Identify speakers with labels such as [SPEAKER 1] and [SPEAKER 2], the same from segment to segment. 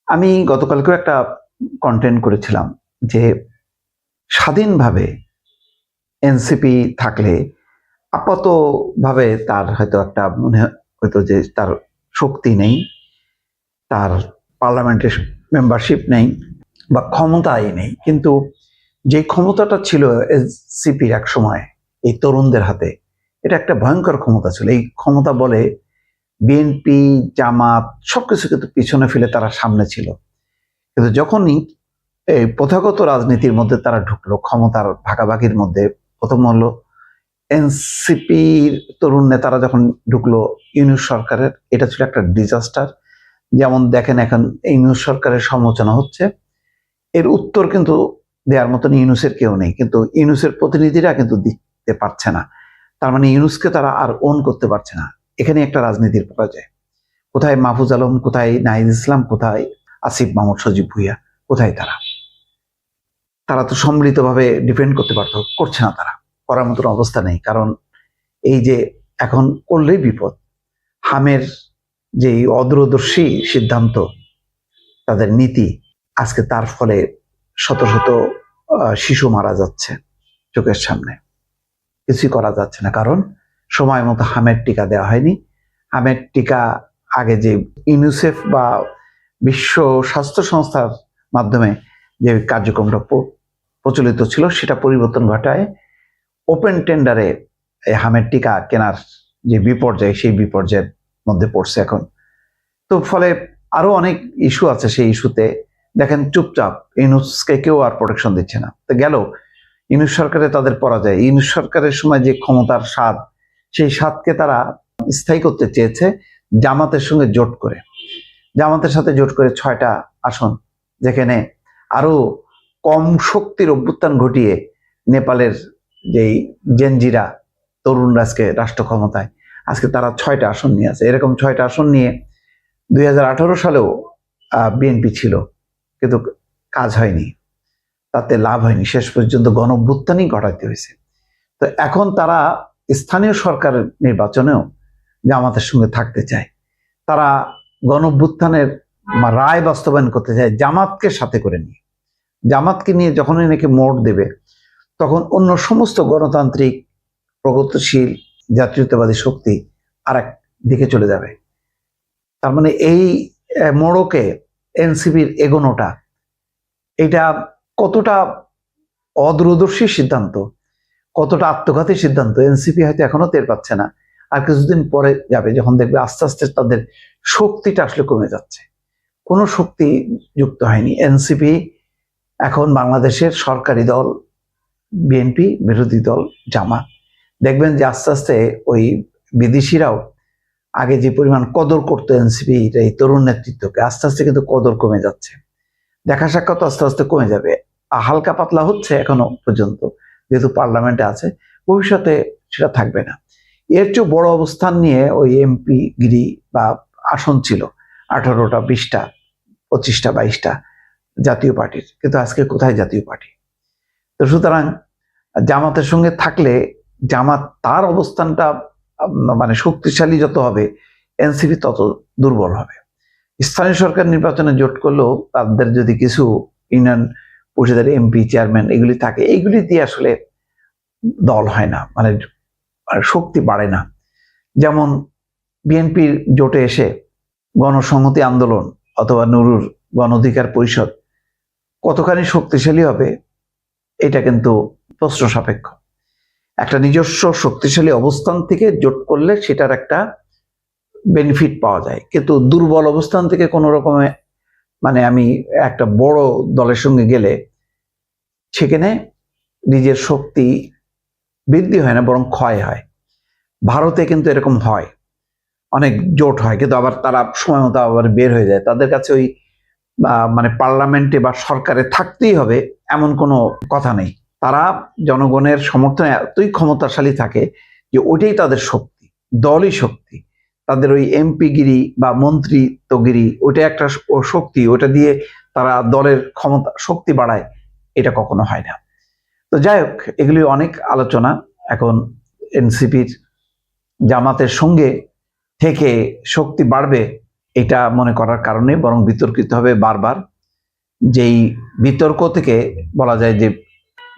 [SPEAKER 1] আমি গতকালকেও একটা কন্টেন্ট করেছিলাম যে স্বাধীনভাবে এনসিপি থাকলে আপাতভাবে তার হয়তো একটা মনে হয়তো যে তার শক্তি নেই, তার পার্লামেন্টের মেম্বারশিপ নেই বা ক্ষমতাই নেই, কিন্তু যে ক্ষমতাটা ছিল এনসিপির এক সময় এই তরুণদের হাতে, এটা একটা ভয়ঙ্কর ক্ষমতা ছিল। এই ক্ষমতা বলে বিএনপি, জামাত সবকিছু কিন্তু পিছনে ফেলে তারা সামনে ছিল। কিন্তু যখনই এই প্রথাগত রাজনীতির মধ্যে তারা ঢুকলো, ক্ষমতার ভাগাভাগির মধ্যে, প্রথম হলো এনসিপির তরুণ নেতারা যখন ঢুকলো ইউনূস সরকারের, এটা ছিল একটা ডিজাস্টার। যেমন দেখেন এখন ইউনূস সরকারের সমালোচনা হচ্ছে, এর উত্তর কিন্তু দেওয়ার মতন ইউনূসের কেউ নেই, কিন্তু ইউনূসের প্রতিনিধিরা কিন্তু দিতে পারছে না। তার মানে ইউনূসকে তারা আর ওন করতে পারছে না। এখানে একটা রাজনীতির পরাজয়। কোথায় মাহফুজ আলম, কোথায় নাহিদ ইসলাম, কোথায় আসিফ মাহমুদ সজীব ভুইয়া, কোথায় তারা? তারা তো সম্মিলিতভাবে ডিফেন্ড করতে পারতো, করছে না, তারা করার মতন অবস্থা নেই। কারণ এই যে এখন করলেই বিপদ, হামের যে অদূরদর্শী সিদ্ধান্ত, তাদের নীতি, আজকে তার ফলে শত শত শিশু মারা যাচ্ছে চোখের সামনে। কিছুই করা যাচ্ছে না, কারণ সময় মতো হামের টিকা দেওয়া হয়নি। হামের টিকা আগে যে ইউনিসেফ বা বিশ্ব স্বাস্থ্য সংস্থার মাধ্যমে যে কার্যক্রমটা প্রচলিত ছিল, সেটা পরিবর্তন ঘটায় ওপেন টেন্ডারে হামের টিকা কেনার যে বিপর্যয়, সেই বিপর্যয়ের মধ্যে পড়ছে এখন। তো ফলে আরো অনেক ইস্যু আছে, সেই ইস্যুতে দেখেন চুপচাপ ইউনূসকে কেউ আর প্রোটেকশন দিচ্ছে না। তো গেল ইউনূস সরকারে তাদের পরাজয়। ইউনূস সরকারের সময় যে ক্ষমতার স্বাদ, সেই স্বাদকে তারা স্থায়ী করতে চেয়েছে জামাতের সঙ্গে জোট করে। জামাতের সাথে জোট করে 6টা আসন, যেখানে আরো কম শক্তির অভ্যুত্থান ঘটিয়ে নেপালের যেই জেনজিরা তরুণরা আজকে রাষ্ট্র ক্ষমতায়, আজকে তারা 6টা আসন নিয়ে আছে। এরকম 6টা আসন নিয়ে 2018 সালেও বিএনপি ছিল, কিন্তু কাজ হয়নি, তাতে লাভ হয়নি, শেষ পর্যন্ত গণঅভ্যুত্থানই ঘটাতে হয়েছে। তো এখন তারা স্থানীয় সরকারের নির্বাচনেও জামাতের সঙ্গে থাকতে চায়। তারা গণঅভ্যুত্থানের রায় বাস্তবায়ন করতে চায় জামাতকে সাথে করে নিয়ে। জামাতকে নিয়ে যখনই নাকি মোড় দেবে, তখন অন্য সমস্ত গণতান্ত্রিক, প্রগতিশীল, জাতীয়তাবাদী শক্তি আরেক দিকে চলে যাবে। তার মানে এই মোড়কে এনসিপির এগোনোটা, এটা কতটা অদূরদর্শী সিদ্ধান্ত, কতটা আত্মঘাতী সিদ্ধান্ত, এনসিপি হয়তো এখনো টের পাচ্ছে না। আর কিছুদিন পরে যাবে, যখন দেখবে আস্তে আস্তে তাদের শক্তিটা আসলে কমে যাচ্ছে। কোনো শক্তি যুক্ত হয়নি। এনসিপি এখন বাংলাদেশের সরকারি দল বিএনপি, বিরোধী দল জামাত। দেখবেন যে আস্তে আস্তে ওই বিদেশিরাও আগে যে পরিমাণ কদর করতো এনসিপির এই তরুণ নেতৃত্বকে, আস্তে আস্তে কিন্তু কদর কমে যাচ্ছে। দেখা সাক্ষাৎ আস্তে আস্তে কমে যাবে। হালকা পাতলা হচ্ছে এখনো পর্যন্ত, যেহেতু পার্লামেন্টে আছে, ভবিষ্যতে সেটা থাকবে না। এর চেয়ে বড় অবস্থান নিয়ে ওই এমপি গিরি বা আসন ছিল 18টা, 20টা, 25টা, 22টা জাতীয় পার্টির, কিন্তু আজকে কোথায় জাতীয় পার্টি? তো সুতরাং জামাতের সঙ্গে থাকলে জামাত তার অবস্থানটা মানে শক্তিশালী যত হবে, এনসিপি তত দুর্বল হবে। স্থানীয় সরকার নির্বাচনে জোট করলেও তাদের যদি কিছু ইউনিয়ন পরিষদের এমপি, চেয়ারম্যান এগুলি থাকে, এইগুলি দিয়ে আসলে দল হয় না, মানে শক্তি বাড়ে না। যেমন বিএনপির জোটে এসে গণসংহতি আন্দোলন অথবা নুরুর গণ অধিকার পরিষদ কতখানি শক্তিশালী হবে, এটা কিন্তু প্রশ্ন সাপেক্ষ। একটা নিজস্ব শক্তিশালী অবস্থান থেকে জোট করলে সেটার একটা বেনিফিট পাওয়া যায়, কিন্তু দুর্বল অবস্থান থেকে কোনো রকমে, মানে আমি একটা বড় দলের সঙ্গে গেলে সেখানে নিজের শক্তি বৃদ্ধি হয় না, বরং ক্ষয় হয়। ভারতে কিন্তু এরকম হয়, অনেক জোট হয়, কিন্তু আবার তারা সময় মতো আবার বের হয়ে যায়। তাদের কাছে ওই মানে পার্লামেন্টে বা সরকারে থাকতেই হবে এমন কোনো কথা নেই। তারা জনগণের সমর্থনে এতই ক্ষমতাশালী থাকে যে ওইটাই তাদের শক্তি, দলই শক্তি। তাদের ওই এমপিগিরি বা মন্ত্রিত্বগিরি ওইটা একটা শক্তি, ওটা দিয়ে তারা দলের ক্ষমতা শক্তি বাড়ায়, এটা কখনো হয় না। তো যাই হোক, এগুলি অনেক আলোচনা। এখন এনসিপির জামাতের সঙ্গে থেকে শক্তি বাড়বে, এটা মনে করার কারণে বরং বিতর্কিত হবে বারবার। যেই বিতর্ক থেকে বলা যায় যে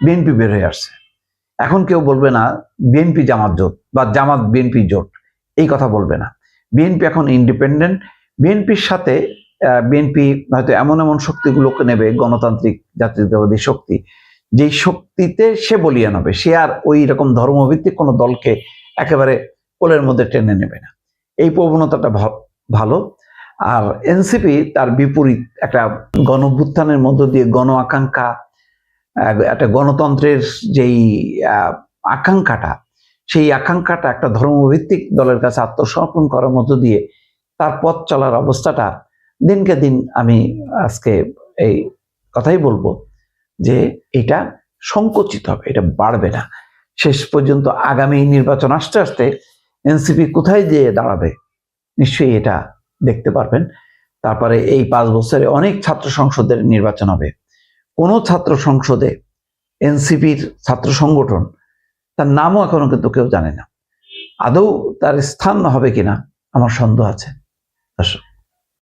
[SPEAKER 1] বিএনপি বের হয়ে আসছে। এখন কেউ বলবে না বিএনপি জামাত জোট বা জামাত বিএনপি জোট, এই কথা বলবে না। বিএনপি এখন ইন্ডিপেন্ডেন্ট। বিএনপির সাথে বিএনপি হয়তো এমন এমন শক্তিগুলোকে নেবে, গণতান্ত্রিক জাতীয়তাবাদী শক্তি, যেই শক্তিতে সে বলিয়ান হবে। সে আর ওই রকম ধর্মভিত্তিক কোনো দলকে একেবারে কোলের মধ্যে টেনে নেবে না। এই প্রবণতাটা ভালো। আর এনসিপি তার বিপরীত একটা গণভ্যুত্থানের মধ্য দিয়ে গণ আকাঙ্ক্ষা, একটা গণতন্ত্রের যেই আকাঙ্ক্ষাটা, সেই আকাঙ্ক্ষাটা একটা ধর্মভিত্তিক দলের কাছে আত্মসমর্পণ করার মধ্য দিয়ে তার পথ চলার অবস্থাটা দিনকে দিন, আমি আজকে এই কথাই বলবো যে এটা সংকুচিত হবে, এটা বাড়বে না। শেষ পর্যন্ত আগামী নির্বাচন আসতে আসতে এনসিপি কোথায় যেয়ে দাঁড়াবে নিশ্চয়ই এটা দেখতে পারবেন। তারপরে এই 5 বছরে অনেক ছাত্র সংসদের নির্বাচন হবে। কোন ছাত্র সংসদে এনসিপির ছাত্র সংগঠন, তার নামও এখনো কিন্তু কেউ জানে না। আদৌ তার স্থান হবে কিনা আমার সন্দেহ আছে। দর্শক।